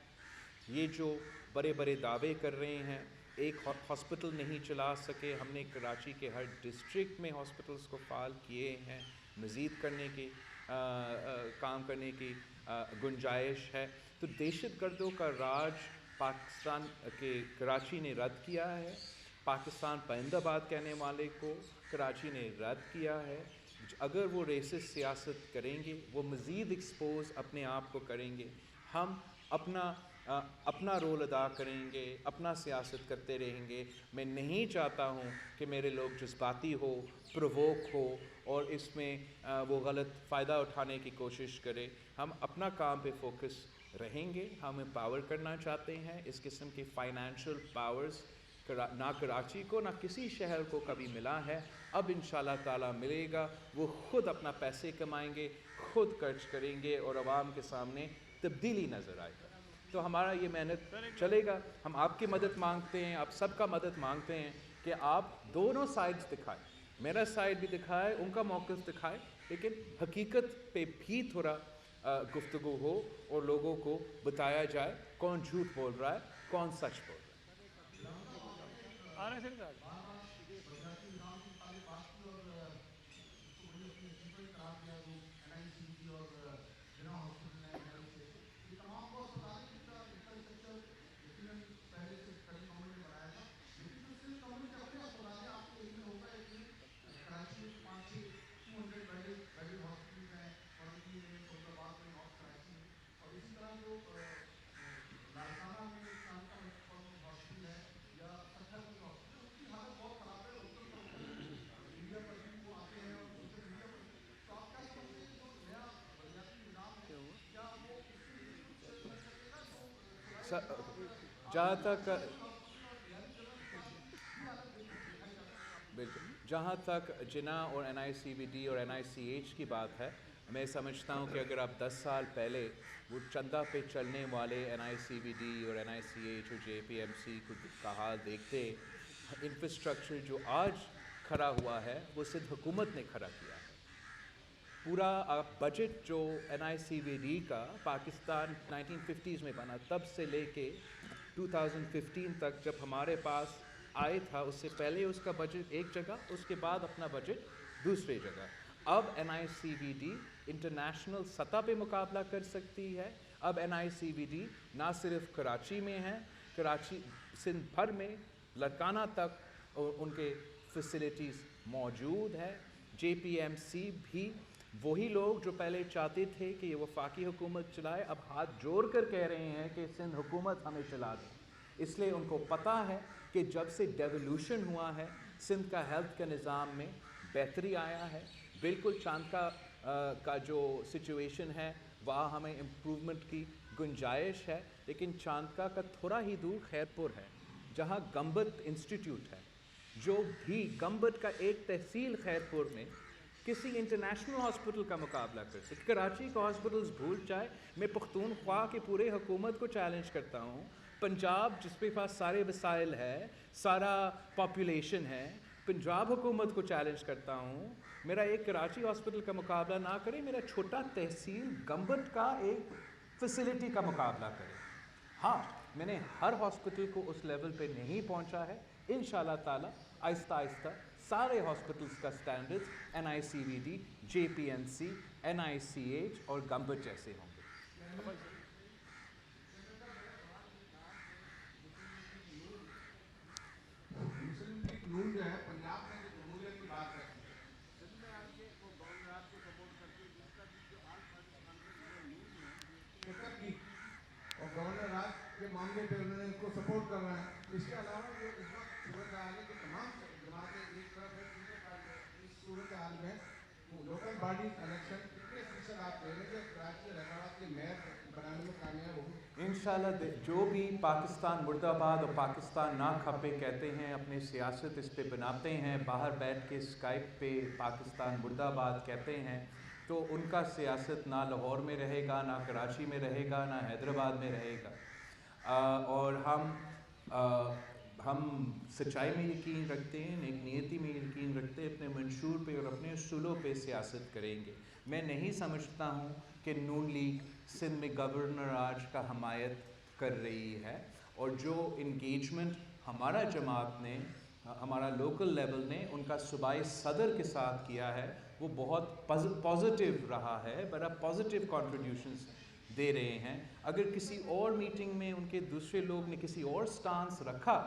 Speaker 1: ये जो बड़े बड़े दावे कर रहे हैं, एक हॉस्पिटल नहीं चला सके, हमने कराची के हर डिस्ट्रिक्ट में हॉस्पिटल्स को फ़ाल किए हैं, मज़ीद करने की काम करने की गुंजाइश है। तो दहशतगर्दों का राज पाकिस्तान के कराची ने रद्द किया है। पाकिस्तान परिंदाबाद कहने वाले को कराची ने रद्द किया है। अगर वो रेसिस्ट सियासत करेंगे, वो मज़ीद एक्सपोज अपने आप को करेंगे। हम अपना रोल अदा करेंगे, अपना सियासत करते रहेंगे। मैं नहीं चाहता हूँ कि मेरे लोग जज्बाती हो, प्रोवोक हो और इसमें वो गलत फ़ायदा उठाने की कोशिश करें। हम अपना काम पे फोकस रहेंगे। हम एम्पावर करना चाहते हैं। इस किस्म की फ़ाइनेंशियल पावर्स ना कराची को ना किसी शहर को कभी मिला है, अब इंशाअल्लाह ताला मिलेगा। वो ख़ुद अपना पैसे कमाएंगे, ख़ुद खर्च करेंगे और आवाम के सामने तब्दीली नज़र आएगा। तो हमारा ये मेहनत चलेगा। हम आपकी मदद मांगते हैं, आप सबका मदद मांगते हैं कि आप दोनों साइड्स दिखाएं, मेरा साइड भी दिखाए, उनका मौक़िफ़ दिखाए, लेकिन हकीकत पे भी थोड़ा गुफ्तगू हो और लोगों को बताया जाए कौन झूठ बोल रहा है, कौन सच बोल रहा है। जहाँ तक जिना और NICVD और NICH की बात है, मैं समझता हूँ कि अगर आप 10 साल पहले वो चंदा पे चलने वाले NICVD और NICH और JPMC का हाल देखते, इंफ्रास्ट्रक्चर जो आज खड़ा हुआ है वो सिर्फ हुकूमत ने खड़ा किया है। पूरा बजट जो NICVD का पाकिस्तान 1950s में बना, तब से लेके 2015 तक जब हमारे पास आए था, उससे पहले उसका बजट एक जगह, उसके बाद अपना बजट दूसरी जगह। अब NICVD इंटरनेशनल सतह पे मुकाबला कर सकती है। अब NICVD ना सिर्फ कराची में है, कराची सिंध भर में लड़काना तक उनके फैसिलिटीज़ मौजूद है। JPMC भी वही लोग जो पहले चाहते थे कि ये वफाकी हुकूमत चलाए, अब हाथ जोड़ कर कह रहे हैं कि सिंध हुकूमत हमें चला दें। इसलिए उनको पता है कि जब से डेवोल्यूशन हुआ है, सिंध का हेल्थ के निज़ाम में बेहतरी आया है। बिल्कुल चांद का जो सिचुएशन है वहाँ हमें इम्प्रूवमेंट की गुंजाइश है, लेकिन चांद का थोड़ा ही दूर खैरपुर है, जहाँ गंबत इंस्टीट्यूट है, जो भी गंबत का एक तहसील खैरपुर में किसी इंटरनेशनल हॉस्पिटल का मुकाबला कर सके। कराची का हॉस्पिटल्स भूल जाए। मैं पख्तूनख्वा की पूरे हुकूमत को चैलेंज करता हूँ। पंजाब जिसके पास सारे वसाइल है, सारा पॉपुलेशन है, पंजाब हुकूमत को चैलेंज करता हूँ, मेरा एक कराची हॉस्पिटल का मुकाबला ना करे, मेरा छोटा तहसील गंबत का एक फैसिलिटी का मुकाबला करे। हाँ, मैंने हर हॉस्पिटल को उस लेवल पे नहीं पहुँचा है। इंशाअल्लाह ताला आहिस्ता आहिस्ता सारे हॉस्पिटल्स का स्टैंडर्ड्स NICVD, JPMC, NICH और गंबत जैसे होंगे।
Speaker 3: नून जो है पंजाब में जो जमहूरियत की बात है, और गवर्नर राज के मामले पे उन्होंने उनको सपोर्ट कर रहे हैं। इसके अलावा जो इस वक्त सूरत हाल है कि तमाम जमातें एक तरफ है, दूसरे इस सूरत हाल में लोकल बॉडी इलेक्शन कितने एक्शन आप ले रहे हैं जो कराची हैदराबाद के मेयर बनाने में कामयाब होगी?
Speaker 1: इंशाल्लाह जो भी पाकिस्तान मुर्दाबाद और पाकिस्तान ना खपे कहते हैं, अपनी सियासत इस पे बनाते हैं, बाहर बैठ के स्काइप पे पाकिस्तान मुर्दाबाद कहते हैं, तो उनका सियासत ना लाहौर में रहेगा, ना कराची में रहेगा, ना हैदराबाद में रहेगा। और हम सच्चाई में यकीन रखते हैं, नेक नीयती में यकीन रखते हैं, अपने मंशूर पे और अपने उसूलों पे सियासत करेंगे। मैं नहीं समझता हूँ कि नून लीग सिंध में गवर्नर आज का हमायत कर रही है, और जो इंगेजमेंट हमारा जमात ने, हमारा लोकल लेवल ने उनका सूबाई सदर के साथ किया है, वो बहुत पॉजिटिव रहा है, बड़ा पॉजिटिव कॉन्ट्रीब्यूशंस दे रहे हैं। अगर किसी और मीटिंग में उनके दूसरे लोग ने किसी और स्टांस रखा,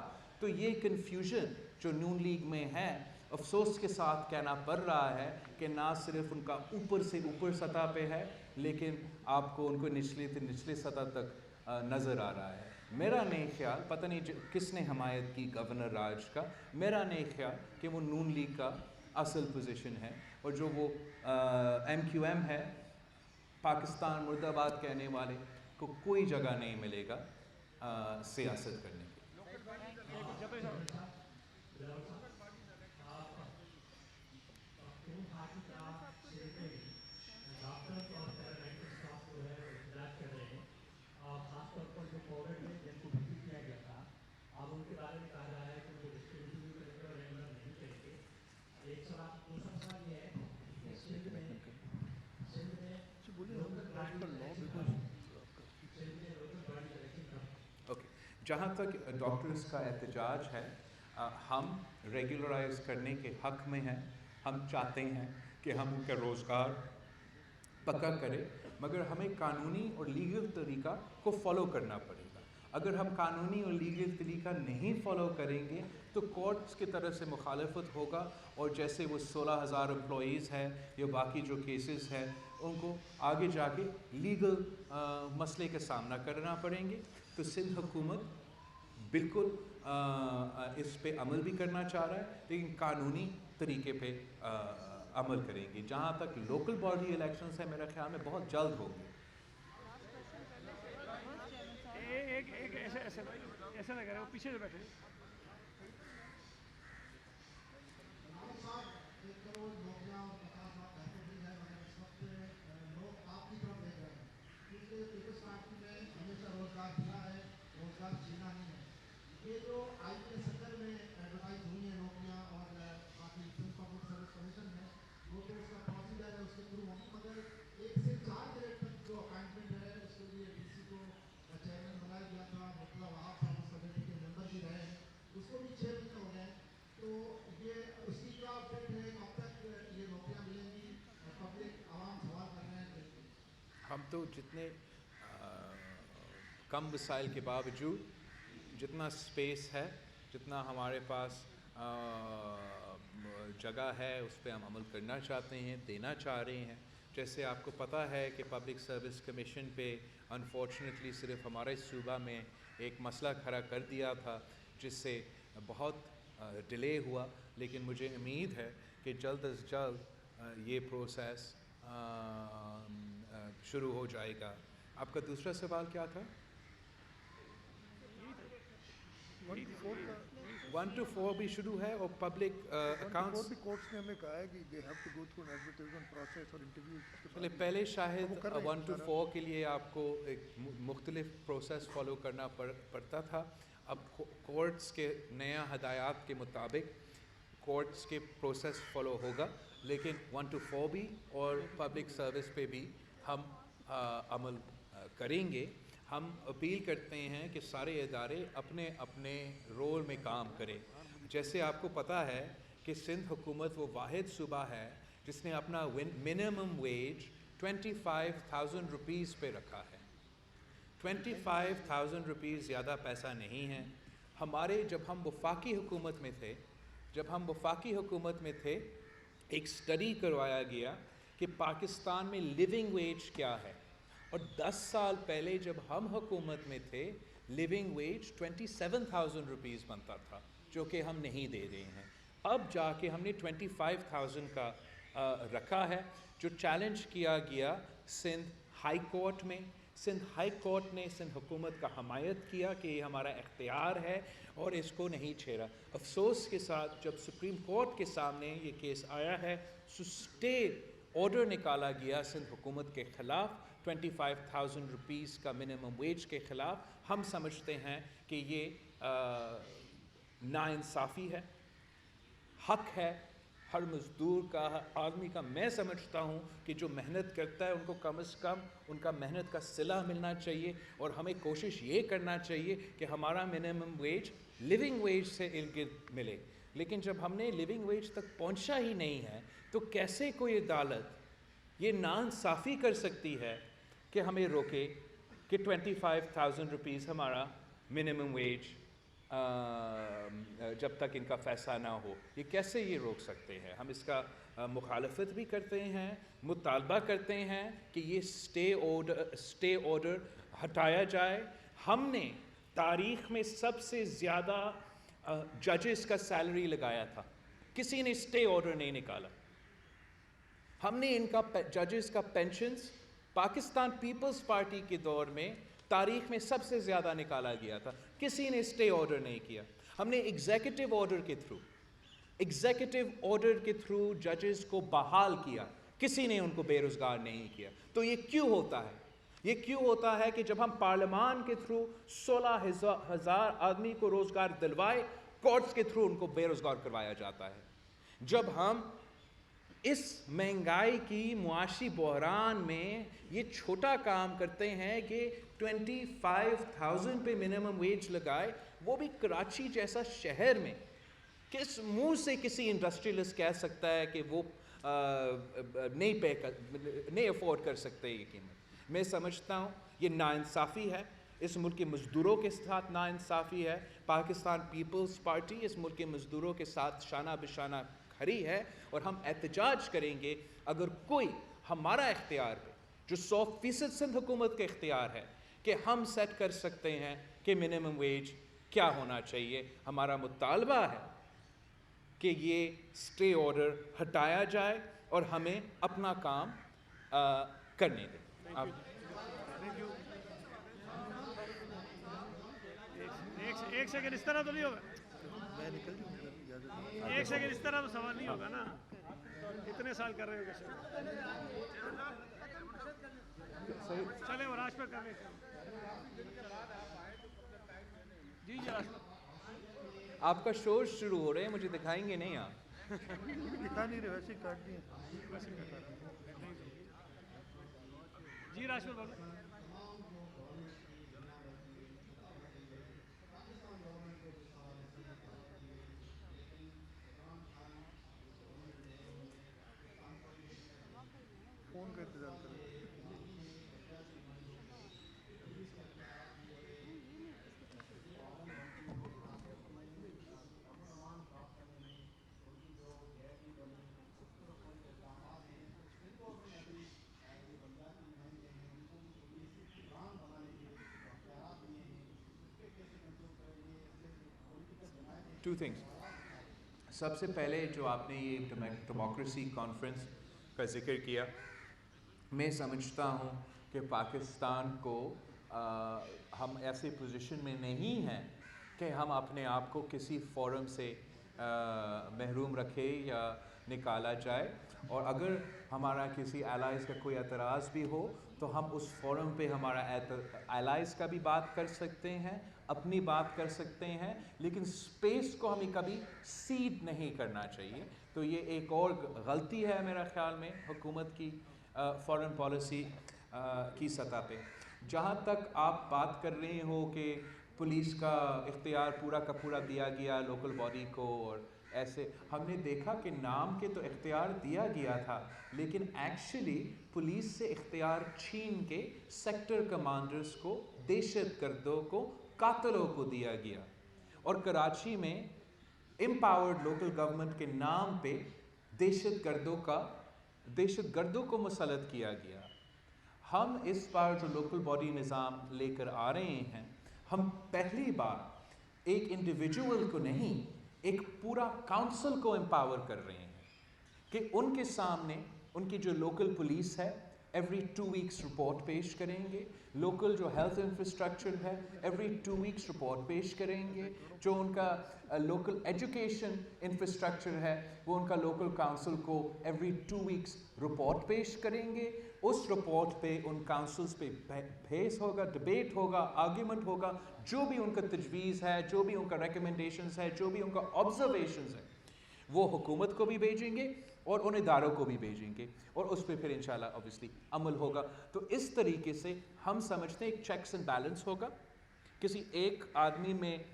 Speaker 1: तो ये कन्फ्यूजन जो नून लीग में है, अफसोस के साथ कहना पड़ रहा है कि ना सिर्फ उनका ऊपर से ऊपर सतह पे है, लेकिन आपको उनको निचले से निचले सतह तक नज़र आ रहा है। मेरा नहीं ख्याल, पता नहीं किसने हमायत की गवर्नर राज का, मेरा नहीं ख्याल कि वो नून लीग का असल पोजीशन है, और जो वो MQM है, पाकिस्तान मुर्दाबाद कहने वाले को कोई जगह नहीं मिलेगा सियासत करने की। जहाँ तक डॉक्टर्स का एहतजाज है, हम रेगुलराइज करने के हक़ में हैं। हम चाहते हैं कि हम उनका रोज़गार पक्का करें, मगर हमें कानूनी और लीगल तरीका को फॉलो करना पड़ेगा। अगर हम कानूनी और लीगल तरीका नहीं फॉलो करेंगे तो कोर्ट्स की तरफ से मुखालफत होगा, और जैसे वो 16,000 एम्प्लॉईज़ हैं या बाकी जो केसेस हैं, उनको आगे जाके लीगल मसले का सामना करना पड़ेंगे। तो सिंध हुकूमत बिल्कुल इस पे अमल भी करना चाह रहा है, लेकिन कानूनी तरीके पे अमल करेंगे। जहाँ तक लोकल बॉडी इलेक्शंस है, मेरा ख्याल में बहुत जल्द होंगे।
Speaker 4: एक ऐसा लग रहा है वो पीछे से बैठे।
Speaker 3: ये जो आई के सदर में एडवर्टाइज हुई है नौकरियाँ और बाकी सिंध पब्लिक सर्विस कमीशन है, वो तो उसका प्रोसीजर है, उसके थ्रू होगी, मगर 1 से 4 ग्रेड तक जो अपॉइंटमेंट है उसके लिए DC को चेयरमैन बनाया गया था, मतलब आप उस कमेटी के मेंबर भी रहे हैं, उसको भी 6 महीने हो गए। तो ये उसकी क्या अपडेट है, कब तक ये नौकरियाँ मिलेंगी? पब्लिक आवाम सवाल कर रहे हैं।
Speaker 1: हम तो जितने कम वसाइल के बावजूद, जितना स्पेस है, जितना हमारे पास जगह है, उस पर हम अमल करना चाहते हैं, देना चाह रहे हैं। जैसे आपको पता है कि पब्लिक सर्विस कमीशन पे अनफॉर्चुनेटली सिर्फ हमारे सूबा में एक मसला खड़ा कर दिया था, जिससे बहुत डिले हुआ, लेकिन मुझे उम्मीद है कि जल्द अज जल्द ये प्रोसेस शुरू हो जाएगा। आपका दूसरा सवाल क्या था? 1 to 4 भी शुरू है, और पब्लिक अकाउंट्स
Speaker 2: भी कोर्ट्स ने हमें कहा है कि they have to go through an advertisement process और इंटरव्यू।
Speaker 1: पहले शायद
Speaker 2: कर रहे हैं
Speaker 1: 1 to 4 के लिए आपको एक मुख्तलिफ प्रोसेस फॉलो करना पड़ता था। अब कोर्ट्स के नया हदायत के मुताबिक कोर्ट्स के प्रोसेस फॉलो होगा, लेकिन 1 to 4 भी और पब्लिक सर्विस पे भी हम अमल करेंगे। हम अपील करते हैं कि सारे इदारे अपने अपने रोल में काम करें। जैसे आपको पता है कि सिंध हुकूमत वो वाहिद सूबा है जिसने अपना मिनिमम वेज 25,000 रुपीज़ पे रखा है। 25,000 रुपीज़ ज़्यादा पैसा नहीं है। हमारे जब हम वफाकी हुकूमत में थे, एक स्टडी करवाया गया कि पाकिस्तान में लिविंग वेज क्या है, और 10 साल पहले जब हम हुकूमत में थे, लिविंग वेज 27,000 रुपीज़ बनता था, जो कि हम नहीं दे रहे हैं। अब जाके हमने 25,000 का रखा है, जो चैलेंज किया गया सिंध हाई कोर्ट में। सिंध हाई कोर्ट ने सिंध हुकूमत का हमायत किया कि ये हमारा इख्तियार है और इसको नहीं छेड़ा। अफसोस के साथ जब सुप्रीम कोर्ट के सामने ये केस आया है, स्टे ऑर्डर निकाला गया सिंध हुकूमत के ख़िलाफ़ 25,000 रुपीज़ का मिनिमम वेज के ख़िलाफ़। हम समझते हैं कि ये नाइंसाफ़ी है, हक है हर मज़दूर का, आदमी का। मैं समझता हूँ कि जो मेहनत करता है उनको कम से कम उनका मेहनत का सिला मिलना चाहिए, और हमें कोशिश ये करना चाहिए कि हमारा मिनिमम वेज लिविंग वेज से इर्द-गिर्द मिले। लेकिन जब हमने लिविंग वेज तक पहुँचा ही नहीं है, तो कैसे कोई अदालत ये नाइंसाफ़ी कर सकती है कि हमें रोके कि 25,000 रुपीज़ हमारा मिनिमम वेज जब तक इनका फ़ैसला ना हो। ये कैसे ये रोक सकते हैं? हम इसका मुखालफत भी करते हैं, मुतालबा करते हैं कि ये स्टे ऑर्डर हटाया जाए। हमने तारीख़ में सबसे ज़्यादा जजेस का सैलरी लगाया था, किसी ने स्टे ऑर्डर नहीं निकाला। हमने इनका जजेस का पेंशन्स पाकिस्तान पीपल्स पार्टी के दौर में तारीख़ में सबसे ज़्यादा निकाला गया था, किसी ने स्टे ऑर्डर नहीं किया। हमने एग्जीक्यूटिव ऑर्डर के थ्रू जजेस को बहाल किया, किसी ने उनको बेरोज़गार नहीं किया। तो ये क्यों होता है? ये क्यों होता है कि जब हम पार्लियामान के थ्रू 16,000 आदमी को रोज़गार दिलवाए, कोर्ट्स के थ्रू उनको बेरोज़गार करवाया जाता है। जब हम इस महंगाई की मुआशी बहरान में ये छोटा काम करते हैं कि 25,000 पे मिनिमम वेज लगाए, वो भी कराची जैसा शहर में, किस मुंह से किसी इंडस्ट्रियलिस्ट कह सकता है कि वो नहीं अफोर्ड कर सकते ये कीमत? मैं समझता हूँ ये नाइंसाफ़ी है, इस मुल्क के मज़दूरों के साथ नाइंसाफ़ी है। पाकिस्तान पीपल्स पार्टी इस मुल्क के मज़दूरों के साथ शाना बिशाना खड़ी है, और हम एहतजाज करेंगे अगर कोई हमारा इख्तियार पे, जो 100% सिंध हुकूमत के इख्तियार है कि हम सेट कर सकते हैं कि मिनिमम वेज क्या होना चाहिए। हमारा मुतालबा है कि ये स्टे ऑर्डर हटाया जाए और हमें अपना काम करने दें। आप
Speaker 4: एक सेकंड इस तरह तो नहीं होगा, एक सेकंड इस तरह तो सवाल नहीं होगा ना, इतने साल कर रहे हो कैसे? चले वो राज पर कर लेते हैं। जी जी राज पर।
Speaker 1: आपका शोर शुरू हो रहे हैं, मुझे दिखाएंगे नहीं आप?
Speaker 2: दिखा नहीं रहे, वैसे काट दिए।
Speaker 4: जी राज पर बोलो।
Speaker 2: फोन का इंतजार करें।
Speaker 1: Two things. सबसे पहले जो आपने ये डेमोक्रेसी कॉन्फ्रेंस का जिक्र किया, मैं समझता हूँ कि पाकिस्तान को हम ऐसे पोजीशन में नहीं हैं कि हम अपने आप को किसी फोरम से महरूम रखें या निकाला जाए, और अगर हमारा किसी एलाइज़ का कोई एतराज़ भी हो तो हम उस फोरम पे हमारा एलाइज़ का भी बात कर सकते हैं, अपनी बात कर सकते हैं, लेकिन स्पेस को हमें कभी सीड नहीं करना चाहिए। तो ये एक और गलती है मेरा ख़्याल में हुकूमत की फॉरेन पॉलिसी की सतह पे। जहाँ तक आप बात कर रहे हो कि पुलिस का इख्तियार पूरा का पूरा दिया गया लोकल बॉडी को, और ऐसे हमने देखा कि नाम के तो इख्तियार दिया गया था, लेकिन एक्चुअली पुलिस से इख्तियार छीन के सेक्टर कमांडर्स को, दहशतगर्दों को, कातलों को दिया गया, और कराची में एम्पावर्ड लोकल गवर्नमेंट के नाम पे दहशतगर्दों को मुसल्लत किया गया। हम इस बार जो लोकल बॉडी निज़ाम लेकर आ रहे हैं, हम पहली बार एक इंडिविजुअल को नहीं, एक पूरा काउंसिल को एम्पावर कर रहे हैं कि उनके सामने उनकी जो लोकल पुलिस है एवरी 2 वीक्स रिपोर्ट पेश करेंगे, लोकल जो हेल्थ इंफ्रास्ट्रक्चर है एवरी 2 वीक्स रिपोर्ट पेश करेंगे, जो उनका लोकल एजुकेशन इंफ्रास्ट्रक्चर है वो उनका लोकल काउंसिल को एवरी 2 वीक्स रिपोर्ट पेश करेंगे। उस रिपोर्ट पे उन काउंसिल्स पे बहस होगा, डिबेट होगा, आर्ग्यूमेंट होगा, जो भी उनका तजवीज़ है, जो भी उनका रिकमेंडेशंस है, जो भी उनका ऑब्जर्वेशंस है, वो हुकूमत को भी भेजेंगे और उन इदारों को भी भेजेंगे और उस पर फिर इंशाल्लाह ऑब्वियसली अमल होगा। तो इस तरीके से हम समझते हैं एक चेक्स एंड बैलेंस होगा, किसी एक आदमी में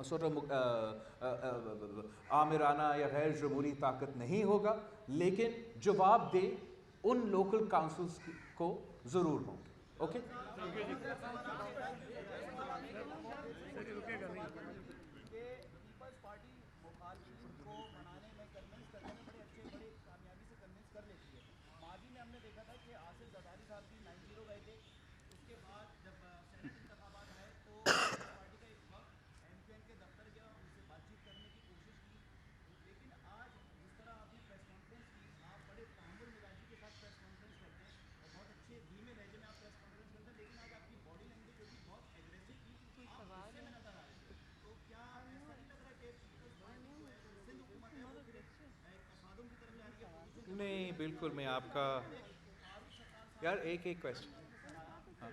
Speaker 1: सॉर्ट ऑफ आमिराना या गैर जमहूरी ताकत नहीं होगा, लेकिन जवाब दे उन लोकल काउंसिल्स को ज़रूर होंगे। ओके, नहीं बिल्कुल, मैं आपका यार एक क्वेश्चन, हाँ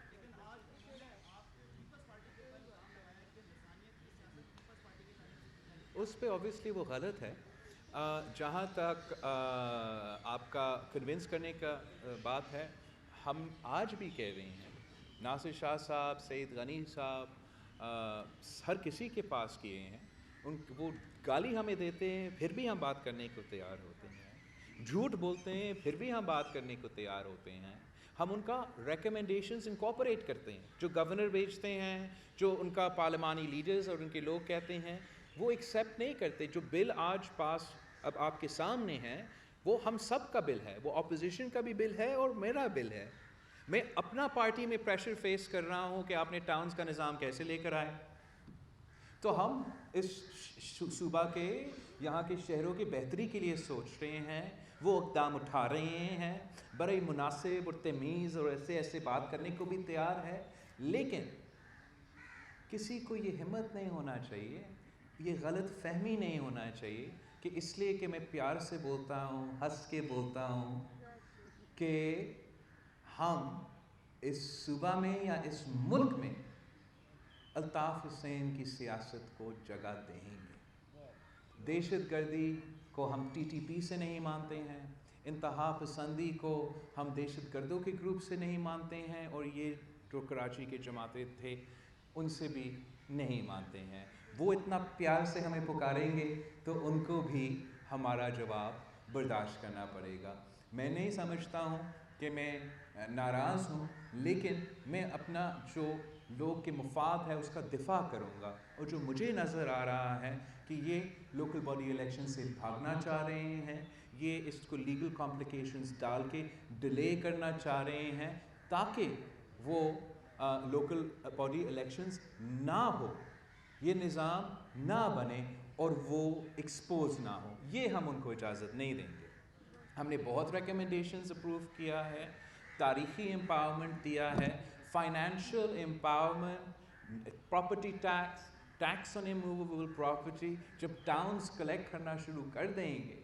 Speaker 1: उस पे ऑब्वियसली वो गलत है। जहाँ तक आपका कन्विंस करने का बात है, हम आज भी कह रहे हैं, नासिर शाह साहब, सईद गनी साहब, हर किसी के पास किए हैं, वो गाली हमें देते हैं फिर भी हम बात करने को तैयार होते हैं, झूठ बोलते हैं फिर भी हम बात करने को तैयार होते हैं, हम उनका रिकमेंडेशंस इनकॉर्पोरेट करते हैं, जो गवर्नर भेजते हैं, जो उनका पार्लिमानी लीडर्स और उनके लोग कहते हैं, वो एक्सेप्ट नहीं करते। जो बिल आज पास अब आपके सामने है वो हम सब का बिल है, वो अपोजिशन का भी बिल है और मेरा बिल है। मैं अपना पार्टी में प्रेशर फेस कर रहा हूँ कि आपने टाउन्स का निज़ाम कैसे लेकर आए, तो हम इस सूबा के यहाँ के शहरों की बेहतरी के लिए सोच रहे हैं, वो इक़दाम उठा रहे हैं, बड़े मुनासिब और तमीज़ और ऐसे बात करने को भी तैयार है, लेकिन किसी को ये हिम्मत नहीं होना चाहिए, ये गलत फहमी नहीं होना चाहिए कि इसलिए कि मैं प्यार से बोलता हूँ, हंस के बोलता हूँ कि हम इस सूबा में या इस मुल्क में अल्ताफ़ हुसैन की सियासत को जगह देंगे। दहशतगर्दी को हम TTP से नहीं मानते हैं, इंतहा पसंदी को हम दहशतगर्दों के ग्रुप से नहीं मानते हैं, और ये जो कराची के जमाते थे उनसे भी नहीं मानते हैं। वो इतना प्यार से हमें पुकारेंगे तो उनको भी हमारा जवाब बर्दाश्त करना पड़ेगा। मैं नहीं समझता हूँ कि मैं नाराज़ हूँ, लेकिन मैं अपना जो लोग के मुफाद है उसका दिफा करूँगा, और जो मुझे नज़र आ रहा है कि ये लोकल बॉडी इलेक्शन से भागना चाह रहे हैं, ये इसको लीगल कॉम्प्लिकेशंस डाल के डिले करना चाह रहे हैं ताकि वो लोकल बॉडी इलेक्शंस ना हो, ये निज़ाम ना बने और वो एक्सपोज ना हो, ये हम उनको इजाज़त नहीं देंगे। हमने बहुत रिकमेंडेशंस अप्रूव किया है, तारीख़ी एम्पावरमेंट दिया है, financial empowerment, property tax, tax on immovable property. जब टाउन्स कलेक्ट करना शुरू कर देंगे,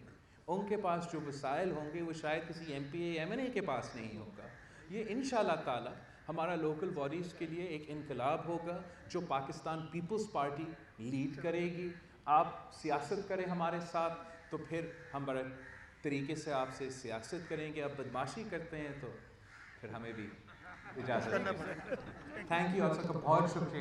Speaker 1: उनके पास जो वसाइल होंगे वो शायद किसी MPA MNA के पास नहीं होगा। ये इंशाअल्लाह ताला हमारा लोकल बॉडीज़ के लिए एक इनकलाब होगा जो पाकिस्तान पीपल्स पार्टी लीड करेगी। आप सियासत करें हमारे साथ तो फिर हम बड़े तरीके से आपसे सियासत करेंगे, आप बदमाशी करते हैं तो फिर हमें भी इजाज़त। थैंक यू, आप सबका बहुत शुक्रिया।